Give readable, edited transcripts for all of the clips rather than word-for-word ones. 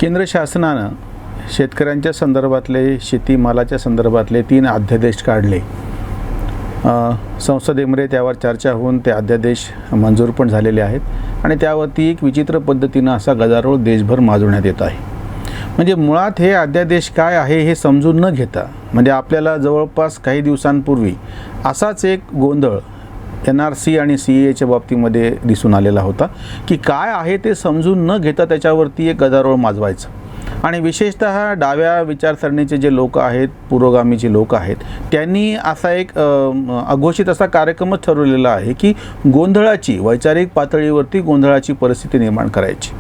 केंद्र शासनानं शेतकऱ्यांच्या संदर्भातले शेतीमालाच्या संदर्भातले 3 अध्यादेश काढले। संसदेमध्ये त्यावर चर्चा होऊन ते अध्यादेश मंजूर पण झालेले आहेत आणि त्यावरती एक विचित्र पद्धतीनं असा गदारोळ देशभर माजवण्यात येत आहे। म्हणजे मुळात हे अध्यादेश काय आहे हे समजून न घेता म्हणजे आपल्याला जवळपास काही दिवसांपूर्वी असाच एक गोंधळ NRC आणि CAAच्या बाबतीमध्ये दिसून आलेला होता की काय आहे ते समजून न घेता त्याच्यावरती एक गदारोळ माजवायचं आणि विशेषतः डाव्या विचारसरणीचे जे लोक आहेत, पुरोगामीचे लोक आहेत, त्यांनी असा एक अघोषित असा कार्यक्रमच ठरवलेला आहे की गोंधळाची वैचारिक पातळीवरती गोंधळाची परिस्थिती निर्माण करायची।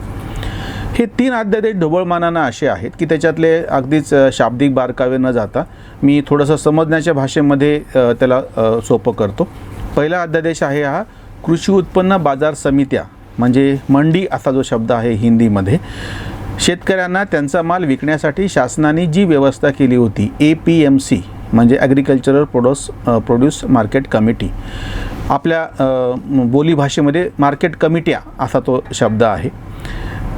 हे 3 अध्यादेश ढोबळमानानं असे आहेत की त्याच्यातले अगदीच शाब्दिक बारकावे न जाता मी थोडंसं समजण्याच्या भाषेमध्ये त्याला सोपं करतो। पहिला अध्यादेश आहे हा कृषी उत्पन्न बाजार समित्या म्हणजे मंडी असा जो शब्द आहे हिंदीमध्ये। शेतकऱ्यांना त्यांचा माल विकण्यासाठी शासनाने जी व्यवस्था केली होती APMC म्हणजे ॲग्रिकल्चरल प्रोड्यूस मार्केट कमिटी, आपल्या बोलीभाषेमध्ये मार्केट कमिट्या असा तो शब्द आहे।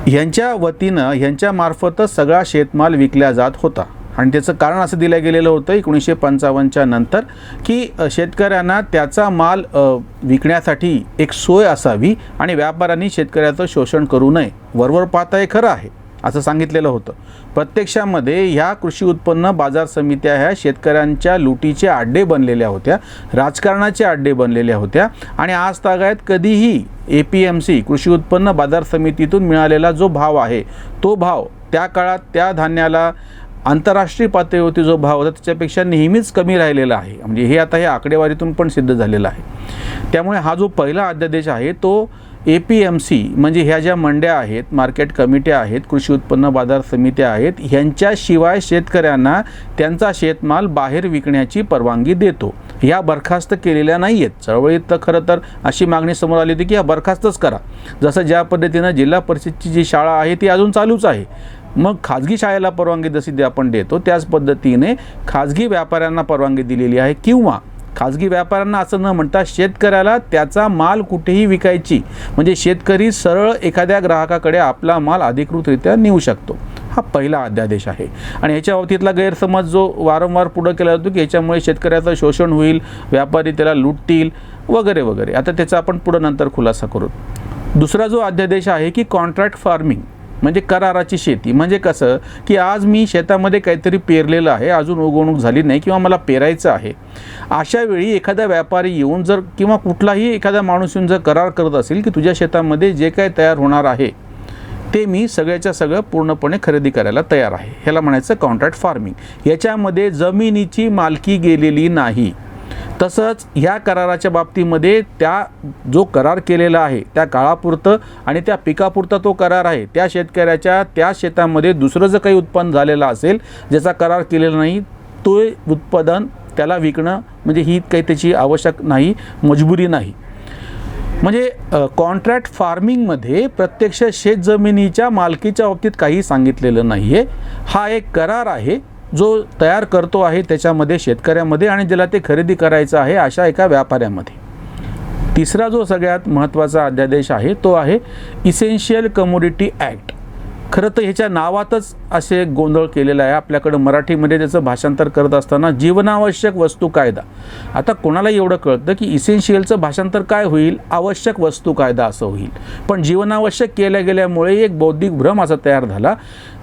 ह्यांच्या वतीनं ह्यांच्यामार्फतच सगळा शेतमाल विकला जात होता आणि त्याचं कारण असं दिलं गेलेलं होतं 1955च्या नंतर की शेतकऱ्यांना त्याचा माल विकण्यासाठी एक सोय असावी आणि व्यापाऱ्यांनी शेतकऱ्याचं शोषण करू नये। वरवर पाहता हे खरं आहे असं सांगितलेलं होतं। प्रत्यक्षामध्ये ह्या कृषी उत्पन्न बाजार समित्या ह्या शेतकऱ्यांच्या लुटीचे अड्डे बनलेल्या होत्या, राजकारणाचे अड्डे बनलेल्या होत्या आणि आज तागायत कधीही APMC कृषी उत्पन्न बाजार समितीतून मिळालेला जो भाव आहे तो भाव त्या काळात त्या धान्याला आंतरराष्ट्रीय पातळीवरती जो भाव होता त्याच्यापेक्षा नेहमीच कमी राहिलेला आहे। म्हणजे हे आता हे आकडेवारीतून पण सिद्ध झालेलं आहे। त्यामुळे हा जो पहिला अध्यादेश आहे तो APMC म्हणजे ह्या ज्या मंड्या आहेत, मार्केट कमिट्या आहेत, कृषी उत्पन्न बाजार समित्या आहेत, ह्यांच्याशिवाय शेतकऱ्यांना त्यांचा शेतमाल बाहेर विकण्याची परवानगी देतो। ह्या बरखास्त केलेल्या नाही आहेत। चळवळीत तर खरं तर अशी मागणी समोर आली होती की ह्या बरखास्तच करा। जसं ज्या पद्धतीनं जिल्हा परिषदची जी शाळा आहे ती अजून चालूच आहे, मग खाजगी शाळेला परवानगी जशी आपण देतो त्याच पद्धतीने खाजगी व्यापाऱ्यांना परवानगी दिलेली आहे किंवा खाजगी व्यापाऱ्यांना असं न म्हणता शेतकऱ्याला त्याचा माल कुठेही विकायची म्हणजे शेतकरी सरळ एखाद्या ग्राहकाकडे आपला माल अधिकृतरित्या नेऊ शकतो। हा पहिला अध्यादेश आहे आणि ह्याच्या बाबतीतला गैरसमज जो वारंवार पुढं केला जातो की ह्याच्यामुळे शेतकऱ्याचं शोषण होईल, व्यापारी त्याला लुटतील वगैरे वगैरे। आता त्याचा आपण पुढं नंतर खुलासा करू। दुसरा जो अध्यादेश आहे की कॉन्ट्रॅक्ट फार्मिंग म्हणजे कराराची शेती। म्हणजे कसं की आज मी शेतामध्ये काहीतरी पेरलेलं आहे, अजून उगवणूक झाली नाही किंवा मला पेरायचं आहे, अशा वेळी एखादा व्यापारी येऊन जर किंवा कुठलाही एखादा माणूस येऊन जर करार करत असेल की तुझ्या शेतामध्ये जे काय तयार होणार आहे ते मी सगळ्याच्या सगळं पूर्णपणे खरेदी करायला तयार आहे, ह्याला म्हणायचं कॉन्ट्रॅक्ट फार्मिंग। याच्यामध्ये जमिनीची मालकी गेलेली नाही। तसंच ह्या कराराच्या बाबतीमध्ये त्या जो करार केलेला आहे त्या काळापुरतं आणि त्या पिकापुरता तो करार आहे, त्या शेतकऱ्याच्या त्या शेतामध्ये दुसरं जर काही उत्पन्न झालेलं असेल ज्याचा करार केलेला नाही तो उत्पादन त्याला विकणं म्हणजे ही काही त्याची आवश्यक नाही, मजबुरी नाही। म्हणजे कॉन्ट्रॅक्ट फार्मिंगमध्ये प्रत्यक्ष शेतजमिनीच्या मालकीच्या बाबतीत काही सांगितलेलं नाही आहे। हा एक करार आहे जो तयार करतो आहे त्याच्यामध्ये शेतकऱ्यामध्ये आणि ज्याला ते खरेदी करायचं आहे अशा एका व्यापाऱ्यामध्ये। तिसरा जो सगळ्यात महत्त्वाचा अध्यादेश आहे तो आहे इसेन्शियल कमोडिटी ॲक्ट। खरं तर ह्याच्या नावातच असे गोंधळ केलेला आहे। आपल्याकडं मराठीमध्ये त्याचं भाषांतर करत असताना जीवनावश्यक वस्तू कायदा। आता कोणालाही एवढं कळतं की इसेन्शियलचं भाषांतर काय होईल, आवश्यक वस्तू कायदा असं होईल, पण जीवनावश्यक केल्या गेल्यामुळे एक बौद्धिक भ्रम असा तयार झाला।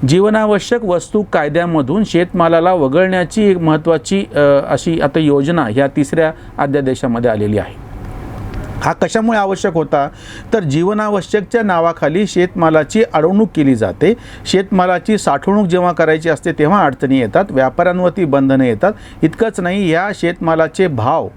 जीवनावश्यक वस्तू कायद्यामधून शेतमालाला वगळण्याची एक महत्त्वाची अशी आता योजना ह्या तिसऱ्या अध्यादेशामध्ये आलेली आहे। हा कशामुळे आवश्यक होता तर जीवनावश्यकच्या नावाखाली शेतमालाची अडवणूक केली जाते। शेतमालाची साठवणूक जेव्हा करायची असते तेव्हा अडचणी येतात, व्यापाऱ्यांवरती बंधनं येतात। इतकंच नाही, या शेतमालाचे भाव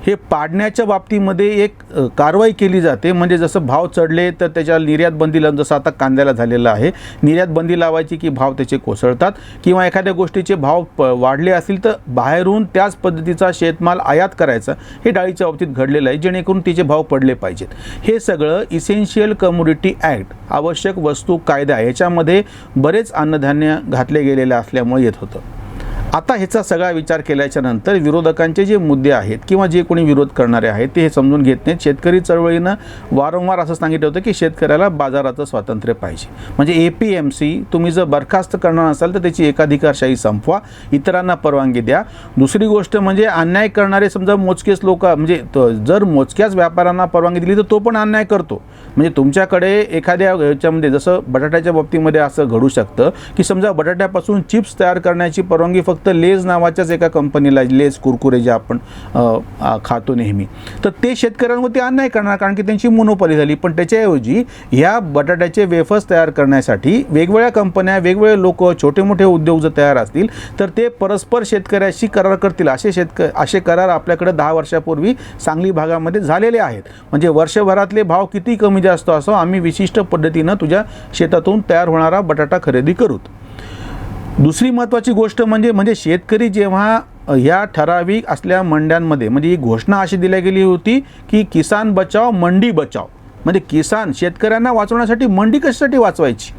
हे पाडण्याच्या बाबतीमध्ये एक कारवाई केली जाते। म्हणजे जसं भाव चढले तर त्याच्या निर्यात बंदी जसं आता कांद्याला झालेलं आहे, निर्यात बंदी लावायची की भाव त्याचे कोसळतात किंवा एखाद्या गोष्टीचे भाव वाढले असतील तर बाहेरून त्याच पद्धतीचा शेतमाल आयात करायचा, हे डाळीच्या बाबतीत घडलेलं आहे जेणेकरून तिचे भाव पडले पाहिजेत। हे सगळं इसेन्शियल कमोडिटी ॲक्ट आवश्यक वस्तू कायदा ह्याच्यामध्ये बरेच अन्नधान्य घातले गेलेले असल्यामुळे येत होतं। आता ह्याचा सगळा विचार केल्याच्या नंतर विरोधकांचे जे मुद्दे आहेत किंवा जे कोणी विरोध करणारे आहेत ते हे समजून घेत नाहीत. शेतकरी चळवळीनं वारंवार असं सांगितलं होतं की शेतकऱ्याला बाजाराचं स्वातंत्र्य पाहिजे. म्हणजे APMC तुम्ही जर बरखास्त करणार असाल तर त्याची एकाधिकारशाही संपवा, इतरांना परवानगी द्या. दुसरी गोष्ट म्हणजे अन्याय करणारे समजा मोजकेच लोक, म्हणजे जर मोजक्याच व्यापाऱ्यांना परवानगी दिली तर तो पण अन्याय करतो. म्हणजे तुमच्याकडे एखाद्या ह्याच्यामध्ये जसं बटाट्याच्या बाबतीमध्ये असं घडू शकतं की समजा बटाट्यापासून चिप्स तयार करण्याची परवानगी फक्त लेज नावाच्याच एका कंपनीला, लेज कुरकुरे जे आपण खातो नेहमी, तर ते शेतकऱ्यांवरती अन्याय करणार कारण की त्यांची मोनोपॉली झाली. पण त्याच्याऐवजी ह्या बटाट्याचे वेफर्स तयार करण्यासाठी वेगवेगळ्या कंपन्या, वेगवेगळे लोक, छोटे मोठे उद्योग जर तयार असतील तर ते परस्पर शेतकऱ्याशी करार करतील. असे करार आपल्याकडे 10 वर्षापूर्वी सांगली भागामध्ये झालेले आहेत. म्हणजे वर्षभरातले भाव किती कमी जास्त असो, आम्ही विशिष्ट पद्धतीनं तुझ्या शेतातून तयार होणारा बटाटा खरेदी करूत. दुसरी महत्त्वाची गोष्ट म्हणजे शेतकरी जेव्हा ह्या ठराविक असल्या मंड्यांमध्ये, म्हणजे ही घोषणा अशी दिली गेली होती की किसान बचाव मंडी बचाव, म्हणजे किसान शेतकऱ्यांना वाचवण्यासाठी मंडी कशासाठी वाचवायची.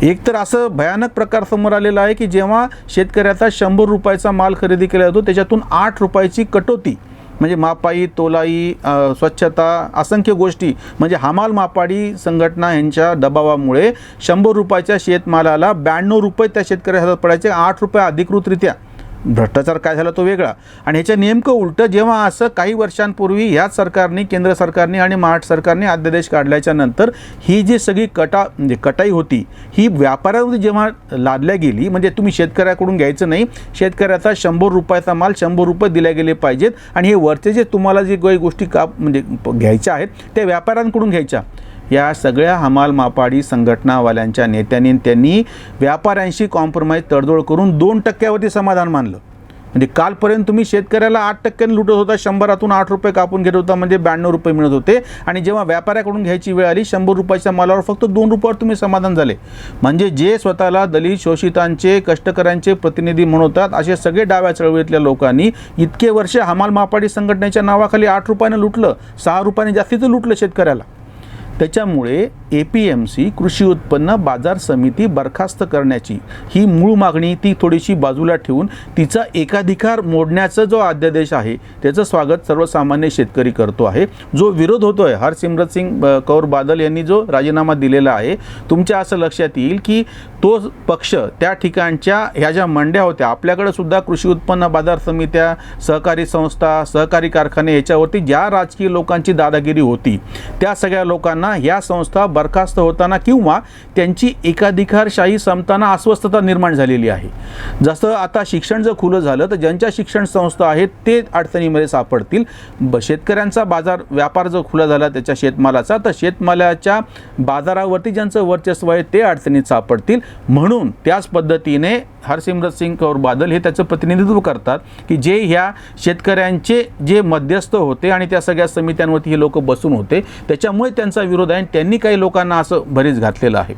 एक तर असं भयानक प्रकार समोर आलेला आहे की जेव्हा शेतकऱ्याचा 100 रुपयाचा माल खरेदी केला जातो त्याच्यातून 8 रुपयाची कटोती, म्हणजे मापाई, तोलाई, स्वच्छता, असंख्य गोष्टी, म्हणजे हमाल मापाडी संघटना यांच्या दबावामुळे 100 रुपयाच्या शेतमालाला 92 रुपये त्या शेतकऱ्याच्या हातात पडायचे. 8 रुपये अधिकृतरित्या. भ्रष्टाचार काय झाला तो वेगळा. आणि ह्याच्या नेमकं उलटं जेव्हा असं काही वर्षांपूर्वी ह्याच सरकारने, केंद्र सरकारने आणि महाराष्ट्र सरकारने अध्यादेश काढल्याच्या नंतर ही जी सगळी म्हणजे कटाई होती ही व्यापाऱ्यांवर जेव्हा लादल्या गेली, म्हणजे तुम्ही शेतकऱ्याकडून घ्यायचं नाही, शेतकऱ्याचा 100 रुपयाचा माल 100 रुपये दिले गेले पाहिजेत आणि हे वरचे जे तुम्हाला जे काही गोष्टी म्हणजे घ्यायच्या आहेत त्या व्यापाऱ्यांकडून घ्यायच्या. या सगळ्या हमाल मापाडी संघटनावाल्यांच्या नेत्यांनी त्यांनी व्यापाऱ्यांशी कॉम्प्रोमाइज तडजोड करून 2% समाधान मानलं. म्हणजे कालपर्यंत तुम्ही शेतकऱ्याला 8% लुटत होता, 100रातून 8 रुपये कापून घेत होता, म्हणजे 92 रुपये मिळत होते. आणि जेव्हा व्यापाऱ्याकडून घ्यायची वेळ आली 100 रुपयाच्या मालावर फक्त 2 रुपयावर तुम्ही समाधान झाले. म्हणजे जे स्वतःला दलित, शोषितांचे, कष्टकऱ्यांचे प्रतिनिधी म्हणतात असे सगळे डाव्या चळवळीतल्या लोकांनी इतके वर्ष हमाल मापाडी संघटनेच्या नावाखाली 8 रुपयानं लुटलं, 6 रुपयाने जास्तीचं लुटलं शेतकऱ्याला. त्याच्यामुळे APMC कृषी उत्पन्न बाजार समिती बरखास्त करण्याची ही मूळ मागणी ती थोडीशी बाजूला ठेवून तिचा एकाधिकार मोडण्याचा जो अध्यादेश आहे त्याचं स्वागत सर्वसामान्य शेतकरी करतो आहे. जो विरोध होतो आहे, हरसिमरत सिंग कौर बादल यांनी जो राजीनामा दिलेला आहे, तुमच्या असं लक्षात येईल की तो पक्ष त्या ठिकाणच्या ह्या ज्या मंड्या होत्या, आपल्याकडे सुद्धा कृषी उत्पन्न बाजार समित्या, सहकारी संस्था, सहकारी कारखाने याच्यावरती ज्या राजकीय लोकांची दादागिरी होती त्या सगळ्या लोकांना ह्या संस्था बरखास्त होताना किंवा त्यांची एकाधिकारशाही संपताना अस्वस्थता निर्माण झालेली आहे. जसं आता शिक्षण जर खुलं झालं तर ज्यांच्या शिक्षण संस्था आहेत ते अडचणीमध्ये सापडतील. शेतकऱ्यांचा बाजार व्यापार जर खुला झाला त्याच्या शेतमालाचा, तर शेतमालाच्या बाजारावरती ज्यांचं वर्चस्व आहे ते अडचणीत सापडतील. म्हणून त्याच पद्धतीने हरसिमरत सिंग कौर बादल हे त्याचं प्रतिनिधित्व करतात की जे ह्या शेतकऱ्यांचे जे मध्यस्थ होते आणि त्या सगळ्या समित्यांवरती हे लोक बसून होते, त्याच्यामुळे त्यांचा विरोध आहे आणि त्यांनी काही लोकांना असं भरीस घातलेलं आहे.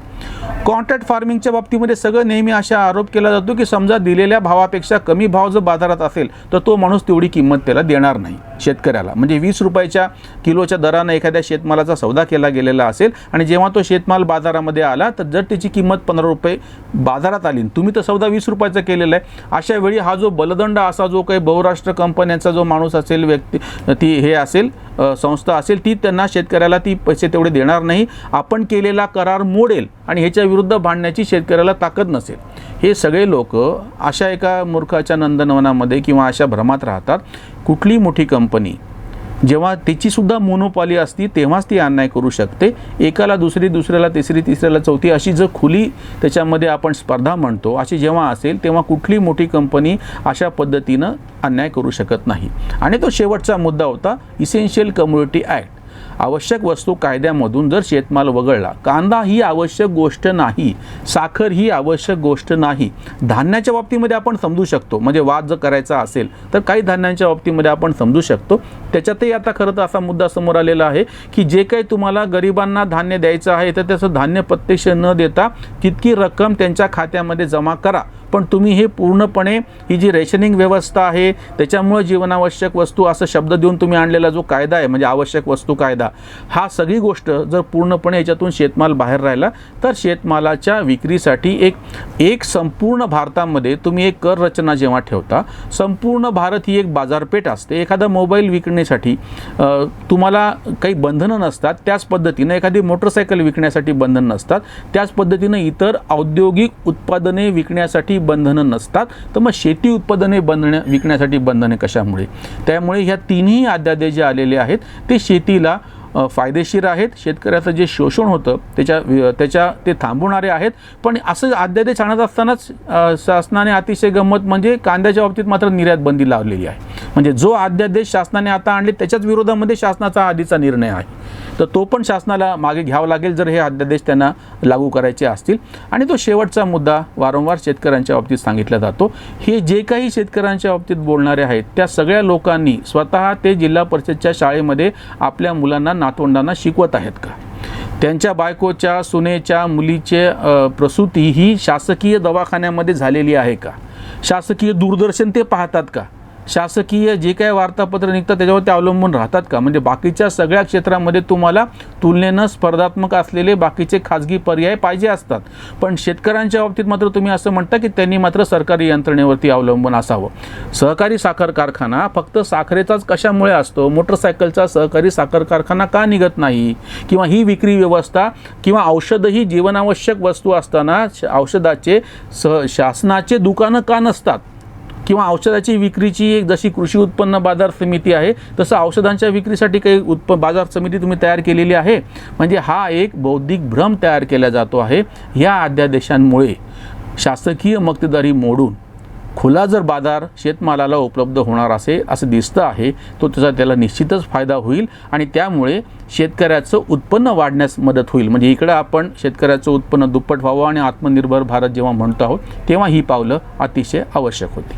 कॉन्ट्रॅक्ट फार्मिंगच्या बाबतीमध्ये सगळं नेहमी अशा आरोप केला जातो की समजा दिलेल्या भावापेक्षा कमी भाव जर बाजारात असेल तर तो माणूस तेवढी किंमत त्याला देणार नाही शेतकऱ्याला. म्हणजे 20 रुपयाच्या किलोच्या दरानं एखाद्या शेतमालाचा सौदा केला गेलेला असेल आणि जेव्हा तो शेतमाल बाजारामध्ये आला तर जर त्याची किंमत 15 रुपये बाजारात आली, तुम्ही तर सौदा 20 रुपयाचा केलेला आहे, अशा वेळी हा जो बलदंड असा जो काही बहुराष्ट्र कंपन्यांचा जो माणूस असेल, व्यक्ती ती हे असेल, संस्था असेल, ती त्यांना शेतकऱ्याला ती पैसे तेवढे देणार नाही, आपण केलेला करार मोडेल आणि ह्याच्या विरुद्ध भांडण्याची शेतकऱ्याला ताकद नसेल. हे सगळे लोक अशा एका मूर्खाच्या नंदनवनामध्ये किंवा अशा भ्रमात राहतात. कुठली मोठी कंपनी जेव्हा तिचीसुद्धा मोनोपॉली असती तेव्हाच ती अन्याय करू शकते. एकाला दुसरी, दुसऱ्याला तिसरी, तिसऱ्याला चौथी अशी जर खुली त्याच्यामध्ये आपण स्पर्धा म्हणतो अशी जेव्हा असेल तेव्हा कुठली मोठी कंपनी अशा पद्धतीनं अन्याय करू शकत नाही. आणि तो शेवटचा मुद्दा होता इसेन्शियल कमोडिटी ॲक्ट. आवश्यक वस्तू कायद्यामधून जर शेतमाल वगळला, कांदा ही आवश्यक गोष्ट नाही, साखर ही आवश्यक गोष्ट नाही. धान्याच्या बाबतीमध्ये आपण समजू शकतो, म्हणजे वाद जर करायचा असेल तर काही धान्यांच्या बाबतीमध्ये आपण समजू शकतो. त्याच्यातही आता खरं तर असा मुद्दा समोर आलेला आहे की जे काही तुम्हाला गरिबांना धान्य द्यायचं आहे तर त्याचं धान्य प्रत्यक्ष न देता तितकी रक्कम त्यांच्या खात्यामध्ये जमा करा. पण तुम्ही हे पूर्णपणे ही जी रेशनिंग व्यवस्था आहे त्याच्यामुळे जीवनावश्यक वस्तू असं शब्द देऊन तुम्ही आणलेला जो कायदा आहे म्हणजे आवश्यक वस्तू कायदा, हा सगळी गोष्ट जर पूर्णपणे याच्यातून शेतमाल बाहेर राहिला तर शेतमालाच्या विक्रीसाठी एक संपूर्ण भारतामध्ये तुम्ही एक कर रचना जेव्हा ठेवता, संपूर्ण भारत ही एक बाजारपेठ असते. एखादा मोबाईल विकण्यासाठी तुम्हाला काही बंधनं नसतात, त्याच पद्धतीनं एखादी मोटरसायकल विकण्यासाठी बंधन नसतात, त्याच पद्धतीनं इतर औद्योगिक उत्पादने विकण्यासाठी बंधनं नसतात. तर मग शेती उत्पादने विकण्यासाठी बंधने कशामुळे? त्यामुळे ह्या तिन्ही अध्यादेश जे आलेले आहेत ते शेतीला फायदेशीर आहेत. शेतकऱ्याचं जे शोषण होतं ते थांबवणारे आहेत. पण असं अध्यादेश आणत असतानाच शासनाने अतिशय गंमत म्हणजे कांद्याच्या बाबतीत मात्र निर्यात बंदी लावलेली आहे. म्हणजे जो अध्यादेश शासनाने आता आणले त्याच्याच विरोधामध्ये शासनाचा आधीचा निर्णय आहे, तर तो पण शासनाला मागे घ्यावा लागेल जर हे अध्यादेश त्यांना लागू करायचे असतील. आणि तो शेवटचा मुद्दा वारंवार शेतकऱ्यांच्या बाबतीत सांगितला जातो. हे जे काही शेतकऱ्यांच्या बाबतीत बोलणारे आहेत त्या सगळ्या लोकांनी स्वतः ते जिल्हा परिषदच्या शाळेमध्ये आपल्या मुलांना नातवंडांना शिकवत आहेत का? त्यांच्या बायकोच्या, सुनेच्या, मुलीचे प्रसूती ही शासकीय दवाखान्यामध्ये झालेली आहे का? शासकीय दूरदर्शन ते पाहतात का? शासकीय जे काही वार्तापत्र निघतात त्याच्यावर ते अवलंबून राहतात का? म्हणजे बाकीच्या सगळ्या क्षेत्रामध्ये तुम्हाला तुलनेनं स्पर्धात्मक असलेले बाकीचे खाजगी पर्याय पाहिजे असतात. पण शेतकऱ्यांच्या बाबतीत मात्र तुम्ही असं म्हणता की त्यांनी मात्र सरकारी यंत्रणेवरती अवलंबून असावं. सहकारी साखर कारखाना फक्त साखरेचाच कशामुळे असतो? मोटरसायकलचा सहकारी साखर कारखाना का निघत नाही? किंवा ही विक्री व्यवस्था किंवा औषधही जीवनावश्यक वस्तू असताना औषधाचे शासनाचे दुकानं का नसतात? किंवा औषधाची विक्रीची एक जशी कृषी उत्पन्न बाजार समिती आहे तसं औषधांच्या विक्रीसाठी काही बाजार समिती तुम्ही तयार केलेली आहे? म्हणजे हा एक बौद्धिक भ्रम तयार केला जातो आहे. या अध्यादेशांमुळे शासकीय मक्तेदारी मोडून खुला जर बाजार शेतमालाला उपलब्ध होणार असेल असं दिसतं आहे, तो त्याला निश्चितच फायदा होईल आणि त्यामुळे शेतकऱ्याचं उत्पन्न वाढण्यास मदत होईल. म्हणजे इकडं आपण शेतकऱ्याचं उत्पन्न दुप्पट व्हावं आणि आत्मनिर्भर भारत जेव्हा म्हणतो आहोत तेव्हा ही पावलं अतिशय आवश्यक होती.